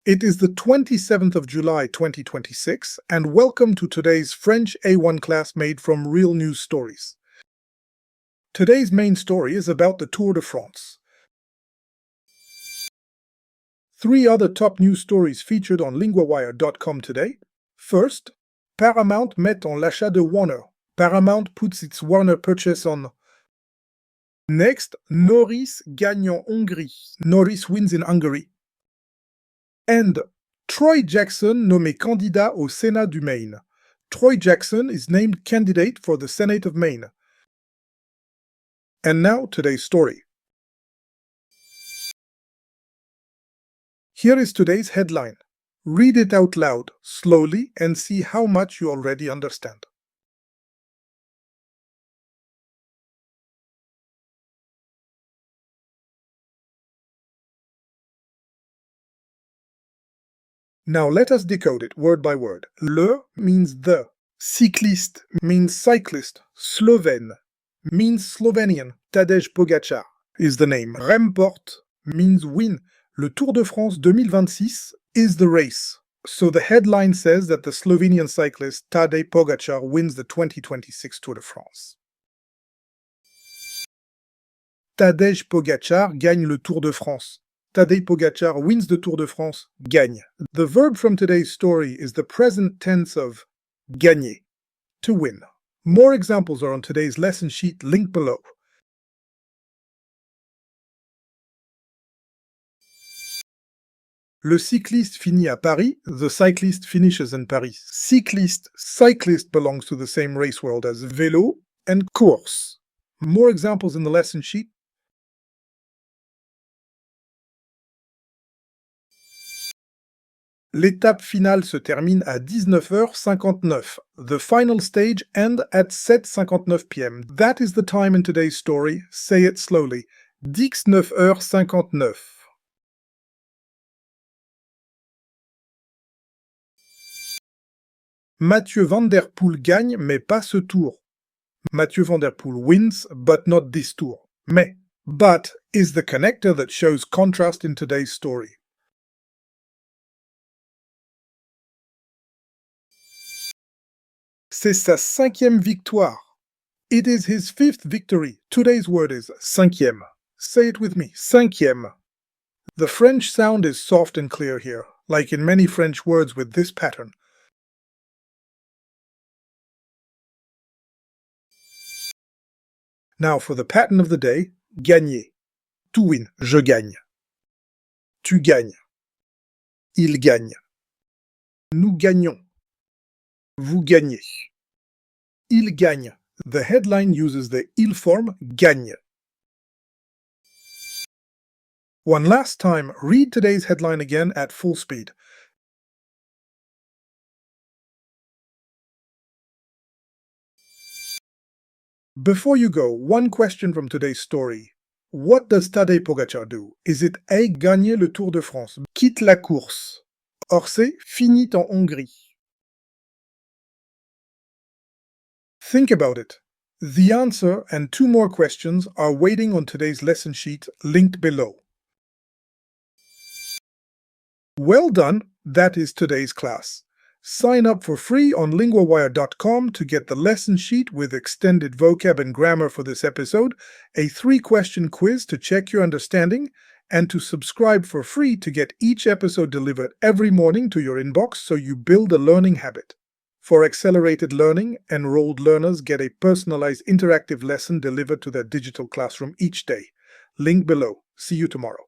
It is the 27th of July 2026, and welcome to today's French A1 class made from real news stories. Today's main story is about the Tour de France. 3 other top news stories featured on LINGUAWIRE.com today. First, Paramount met en l'achat de Warner. Paramount puts its Warner purchase on. Next, Norris gagne en Hongrie. Norris wins in Hungary. And Troy Jackson nommé candidat au Sénat du Maine. Troy Jackson is named candidate for the Senate of Maine. And now today's story. Here is today's headline. Read it out loud, slowly, and see how much you already understand. Now let us decode it word by word. Le means the. Cycliste means cyclist. Slovène means Slovenian. Tadej Pogačar is the name. Remporte means win. Le Tour de France 2026 is the race. So the headline says that the Slovenian cyclist Tadej Pogačar wins the 2026 Tour de France. Tadej Pogačar gagne le Tour de France. Tadej Pogačar wins the Tour de France. Gagne. The verb from today's story is the present tense of gagner, to win. More examples are on today's lesson sheet linked below. Le cycliste finit à Paris. The cyclist finishes in Paris. Cycliste, cyclist belongs to the same race world as vélo and course. More examples in the lesson sheet. L'étape finale se termine à 19h59. The final stage ends at 7:59 p.m. That is the time in today's story. Say it slowly. dix-neuf. Mathieu Van Der Poel gagne, mais pas ce tour. Mathieu Van Der Poel wins, but not this tour. Mais, but is the connector that shows contrast in today's story. C'est sa 5e victoire. It is his 5th victory. Today's word is cinquième. Say it with me, cinquième. The French sound is soft and clear here, like in many French words with this pattern. Now for the pattern of the day, gagner. To win, je gagne. Tu gagnes. Il gagne. Nous gagnons. Vous gagnez. Il gagne. The headline uses the il form, gagne. One last time, read today's headline again at full speed. Before you go, one question from today's story. What does Tadej Pogačar do? Is it A. Gagner le Tour de France, quitte la course, or C. Finit en Hongrie? Think about it. The answer and 2 more questions are waiting on today's lesson sheet linked below. Well done, that is today's class. Sign up for free on LinguaWire.com to get the lesson sheet with extended vocab and grammar for this episode, a 3-question quiz to check your understanding, and to subscribe for free to get each episode delivered every morning to your inbox so you build a learning habit. For accelerated learning, enrolled learners get a personalized interactive lesson delivered to their digital classroom each day. Link below. See you tomorrow.